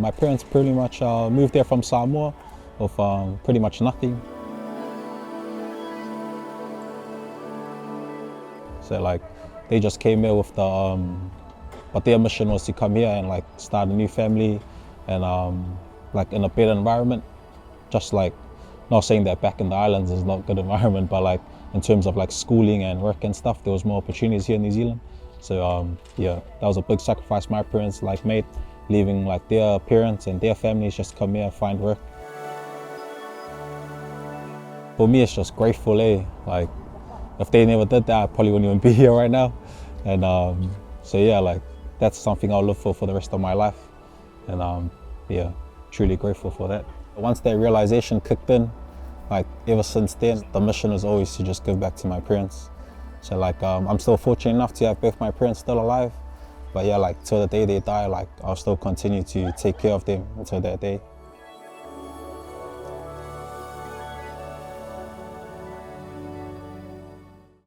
My parents pretty much moved there from Samoa with pretty much nothing. So like they just came here with the, but their mission was to come here and like start a new family and like in a better environment. Just like, not saying that back in the islands is not a good environment, but like in terms of like schooling and work and stuff, there was more opportunities here in New Zealand. So yeah, that was a big sacrifice my parents like made, leaving like their parents and their families just to come here and find work. For me, it's just grateful, like if they never did that, I probably wouldn't even be here right now. And so yeah, like that's something I'll live for the rest of my life. And yeah, truly grateful for that. Once that realization kicked in, like ever since then, the mission is always to just give back to my parents. So like I'm still fortunate enough to have both my parents still alive. But yeah, like till the day they die, like I'll still continue to take care of them until that day.